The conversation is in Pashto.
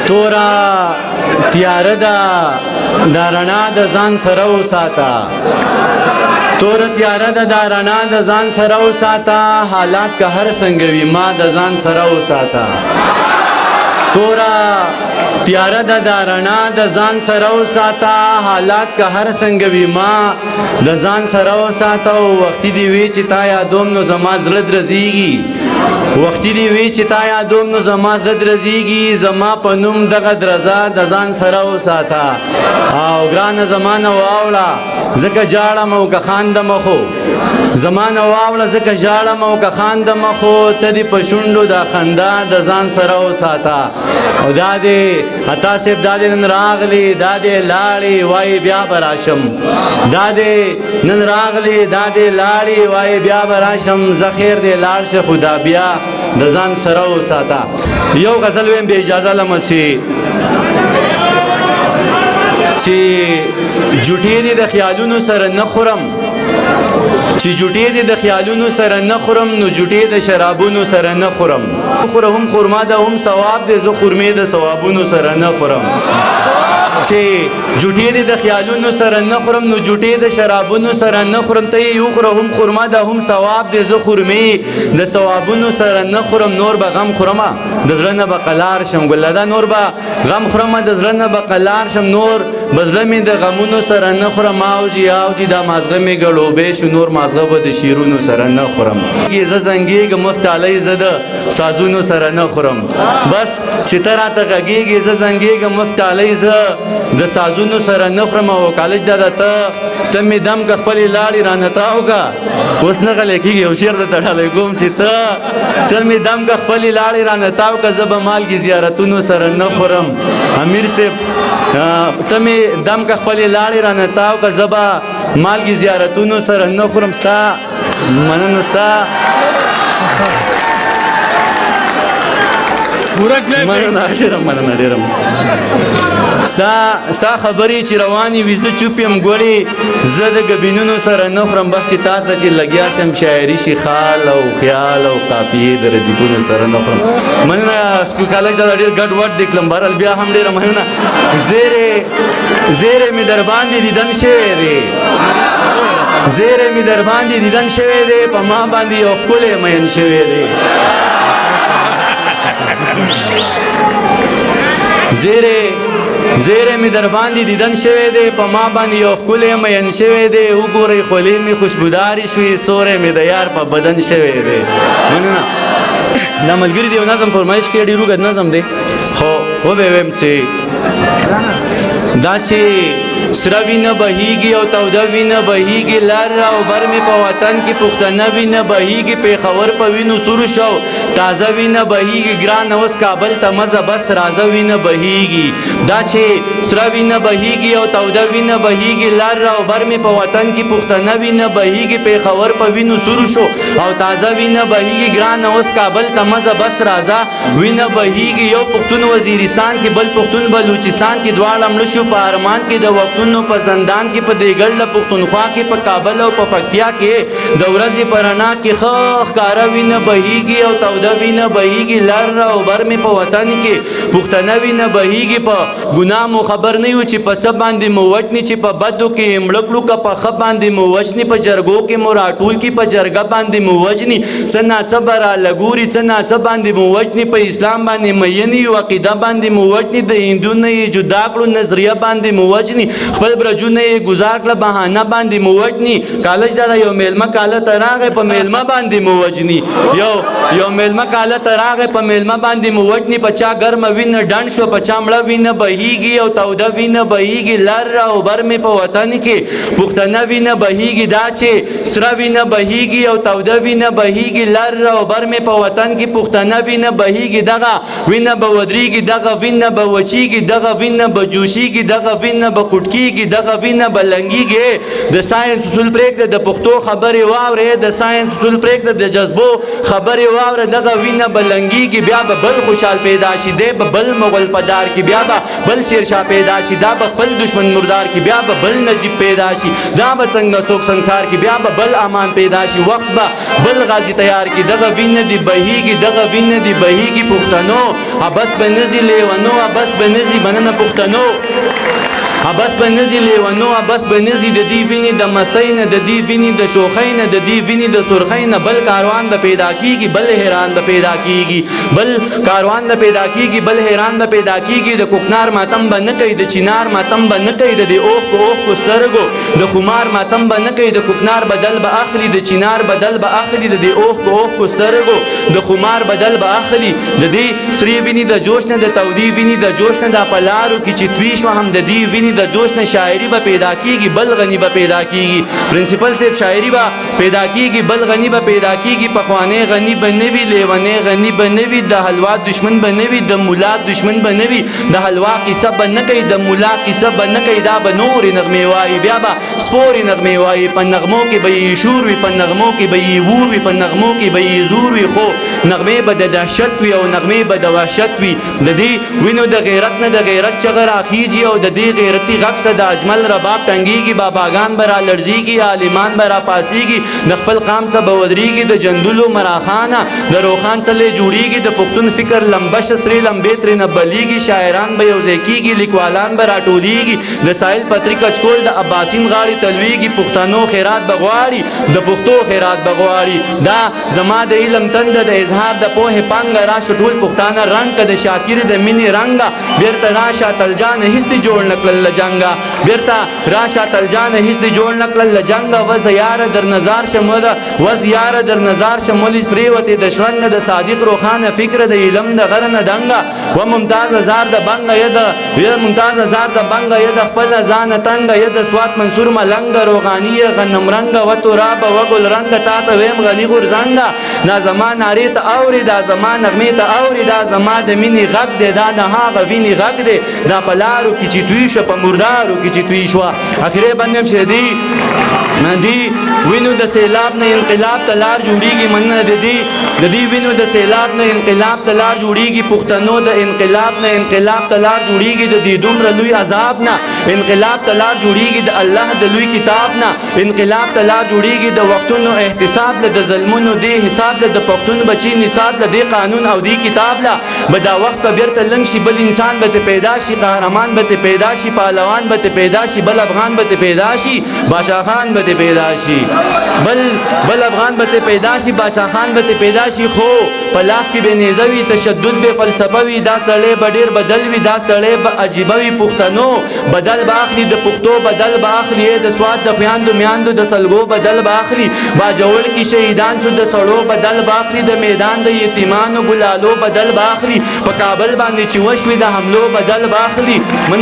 تورا تیاره ده دا رڼا د ځان سره وساته تورا تیاره ده دا رڼا د ځان سره وساته حالات که هر څنګه وي ما د ځان سره وساته تورا تیاره ده دا رڼا د ځان سره وساته حالات که هر څنګه وي ما د ځان سره وساته وختي دی وی چې تا یادوم نو زما زړه درزیږي وختي دی وی چې تا یادوم نو زما زړه درزیږي زما په نوم دغه درزه د ځان سره وساته او ګرانه زمانه واوړه ځکه جاړم او که خاندم خو زمانه واوړه ځکه جاړم او که خاندم خو ته دې په شونډو د خندا د ځان سره وساته او دا دې عطا صاحب دا دې نن راغلی دا دې لاړې وایي بیا به راشم دا دې نن راغلی دا دې لاړې وایي بیا به راشم زه خیر دې لاړ شه خو دا بیا د ځان سره وساته یو غزل ویم بې اجازه لمه چې جوټې دې د خیالونو سره نه خورم چې جوټې دې د خیالونو سره نه خورم نو جوټې د شرابونو سره نه خورم خوره هم خورما ده هم ثواب دی زه خورمې د ثوابونو سره نه خورم چې جوټې دې د خیالونو سره نه خورم نو جوټې د شرابونو سره نه خورم ته یې وخوره هم خورما ده هم ثواب دی زه خورمې د ثوابونو سره نه خورم نور به غم خورمه د زړه نه به قلار شم ګلدا نور به غم خورمه د زړه نه به قلار شم نور بزړه مې د غمونو سره نه خورم اوجي دا مازغه مې ګړوبې شو نور مازغه به د شیرونو سره نه خورم زه زنګېږم اوس ټالۍ زه د سازونو سره نه خورم بس چې ته راته غږېږې زه زنګېږم اوس ټالۍ زه د سازونو سره نه خورم او کالج دا ته مې دم که خپلې لاړې رانه تاو که اوس نه غلی کېږي یو شعر درته ډالۍ کوم چې ته مې دم که خپلې لاړې رانه تاو که زه به مالګې زیارتونو سره نه خورم امیر صاحب ته مې دم که خپلې لاړې رانه تاو که زه به مالګې زیارتونو سره نه خورم ستا مننه ستا مننه ډېره ستا خبرې چې روانې وي زه چوپ یم ګورې زه د ګبینونو سره نه خورم بس چې تا ته چې لګیا شم شاعري شي خال او خیال او قافیې د ردیفونو سره نه خورم مننه سکو کالج دا ډېر ګډ وډ دی کړم بهرحال بیا هم ډېره مننه زیرې مې در باندې دیدن شوی دی زیرې مې در باندې دیدن شوی دی په ما باندې یو ښکلی مین شوی دی زیرې مې در باندې دیدن شوی دی په ما باندې یو ښکلی مین شوی دی وګورئ خولې مې خوشبودارې شوې سوری مې د یار په بدن شوی دی مننه دا ملګري دی یو نظم فرمایش کې ډېر اوږد نظم دی خو وبې ویم چې دا چې سره وینه بهیږي او توده وینه بهیږي لر او بر مې په وطن کې پښتنه وینه بهیږي پېښور په وینو سور شو تازه وینه بهیږي ګران اوس کابل ته مزه بس رازه وینه بهیږي دا چې سره وینه بهیږي او توده وینه بهیږي لر او بر مې په وطن کې پښتنه وینه بهیږي پېښور په وینو سور شو او تازه وینه بهیږي ګران اوس کابل ته مزه بس رازه وینه بهیږي یو پښتون وزیرستان کې بل پښتون بلوچستان کې دواړه مړه شو په ارمان کې د وختونو په زندان کې په دیګړ پښتونخوا کې په کابل او په پکتیا کې د ورځې په رڼا کې ښه ښکاره وینه بهیږي او توده وینه بهیږي لر او بر مې په وطن کې پښتنه وینه بهیږي په ګناه مو خبر نه یو چې په څه باندې مو وچني چې په بدو کې مړه کړو که په ښه باندې مو وچني په جرګو کې مو راټول کې په جرګه باندې مو وجني څه ناڅه به راله څه ناڅه باندې مو وجني په اسلام باندې مین یو عقیده باندې مو وجني د هندو نه یې جدا کړو نظریه باندې مو وجني خپل برجونه یې ګزار کړه بهانه باندې مو وجني کالج دا یو میلمه کاله ته راغی په میلمه باندې مو وجني یو میلمه کاله ته راغی په میلمه باندې مو وجني په چا ګرمه وینه ډنډ شوه په چا مړه وینه بهیږي او توده وینه بهیږي لر او بر مې په وطن کې پښتنه وینه بهیږي دا چې سره وینه بهیږي او توده وینه بهیږي لر او بر مې په وطن کې پښتنه وینه بهیږي دغه وینه به ودرېږي دغه وینه به وچیږي دغه وینه به جوشیږي دغه وینه به قوټ کیږي دغه وینه بلنګيږي د ساينس اصول پرېږده د پښتو خبرې واورې د ساينس اصول پرېږده د جذبو خبرې واوره دغه وینه بلنګيږي بیا به بل خوشحال پیدا شي دی به بل مغل پدار کی بیا به بل شیرشاه پیدا شي دا به خپل دشمن مردار کی بیا به بل نجیب پیدا شي دا به څنګه څوک संसार کی بیا به بل امان پیدا شي وخت به بل غازی تیار کی دغه وینه دی بهیږي دغه وینه دی بهیږي پښتنو ابس بنزي لیوانو ابس بنزي بننه پښتنو ابس بنزي لیوانو ابس بنزي د دی ویني د مستۍ نه د دی ویني د شوخۍ نه د دی ویني د سرخۍ نه بل کاروان به پیدا کیږي بل حیران به پیدا کیږي بل کاروان به پیدا کیږي بل حیران به پیدا کیږي د کوکنار ماتم به نه کوي د چینار ماتم به نه کوي د اوخ کو سترګو د خمار ماتم به نه کوي د کوکنار بدل به اخلي د چینار بدل به اخلي د اوخ کو سترګو د خمار بدل به اخلي د دې سری ویني د جوش نه د تودي ویني د جوش نه د پلارو کی چتوي شو هم د دې ویني د جوش نه شاعري به پیدا کیږي بل غنی به پیدا کیږي پرنسپل صاحب شاعري به پیدا کیږي بل غنی به پیدا کیږي پخوانه غنی به نوي لیوانه غنی به نوي د حلوا دشمن به نوي د مولا دشمن به نوي د حلوا قصه به نه کوي د مولا قصه به نه کوي دا به نور نغمه وای بیا به سپوري نغمه وای په نغمو کې به شور وي په نغمو کې به ور وي په نغمو کې به زور وي خو نغمه به د دهشت وي او نغمه به د وحشت وي د دې وینو د غیرت نه د غیرت چغر اخیږي او د دې غیرتي غږ د اجمل رباب ټنګيږي باباګان برا لړزيږي عالمان برا پاسيږي د خپل قام سره بودريږي د جندلو مراخانه د روخان سره جوړيږي د پښتون فکر لمبش سری لمبې تر نه بليږي شاعران به یوځای کیږي لیکوالان برا ټوليږي د ساحل پتریکا چکول د عباسین غاړي تلويږي پښتنو خیرات بغواړي د پښتو خیرات بغواړي دا زما د علم تند د اظهار د پوهه پنګ را شټول پښتانه رنگ د شاکر د مینی رنگا بیرته راشه تلجان هیڅ جوړ نکړل جنگا بیرته راشه تلجان هیڅ دی جوړ نکړل لجنګ وز یار در نظر شمد وز یار در نظر شمل پریوتی د شرنګ د صادق روخانه فکر د علم د غرنه دنګ و ممتاز زار د بنګ ید و ممتاز زار د بنګ ید خپل ځان تنگ ید سوات منصور ملنګ روغانی غنم رنگ و تراب و ګل رنگ تا ته ویم غنی غرزنګ دا زمان ناری ته اوري دا زمان نغمه ته اوري دا زما د مینی غږ دی دا نه هغه ویني غږ دی دا پلارو کی چې دوی ش په مردارو کی چې توی شو اخیره باندې شدي مندي وینو د سیلاب نه انقلاب تلار جوړیږي من د دې وینو د سیلاب نه انقلاب تلار جوړیږي پښتنو د انقلاب نه انقلاب تلار جوړیږي د دې دومره لوی عذاب نه انقلاب تلار جوړیږي د الله د لوی کتاب نه انقلاب تلار جوړیږي د وختونو احتساب له د ظلمونو دی حساب له د پښتون بچی نصاب له د قانون او د کتاب له بدا وخت په بیرته لنګ شي بل انسان به پیدا شي قهرمان به پیدا شي پهلوان به پیدا شي بل افغان به پیدا شي بادشاہ خان به پیدا شي بل افغان به پیدا شي بادشاہ خان به پیدا شي خو پلاس کې به نيزوي تشدد به فلسفه وي دا سړی به ډیر بدل وي دا سړی به عجیب وي پښتنو بدل به اخلي د پښتو بدل به اخلي د سواد د پیاندو میاندو د سلګو بدل به اخلي باجوړ کې شهیدان شو د سړو بدل به اخلي د میدان د یتیمانو ګلالو بدل به اخلي په کابل باندې چې وشوي د حملو بدل به اخلي